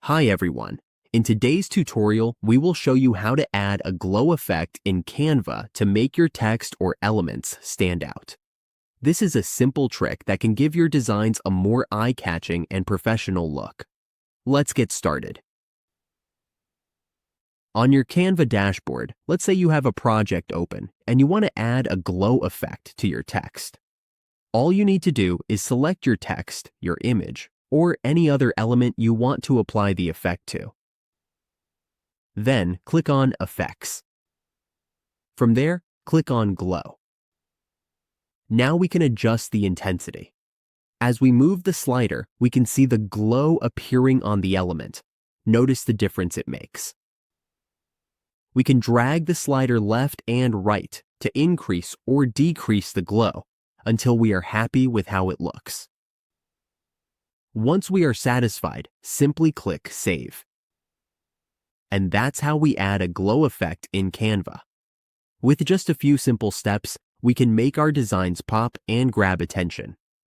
Hi everyone. In today's tutorial, we will show you how to add a glow effect in Canva to make your text or elements stand out. This is a simple trick that can give your designs a more eye-catching and professional look. Let's get started. On your Canva dashboard, let's say you have a project open and you want to add a glow effect to your text. All you need to do is select your text, your image, or any other element you want to apply the effect to. Then click on Effects. From there, click on Glow. Now we can adjust the intensity. As we move the slider, we can see the glow appearing on the element. Notice the difference it makes. We can drag the slider left and right to increase or decrease the glow until we are happy with how it looks. Once we are satisfied, simply click Save. And that's how we add a glow effect in Canva. With just a few simple steps, we can make our designs pop and grab attention.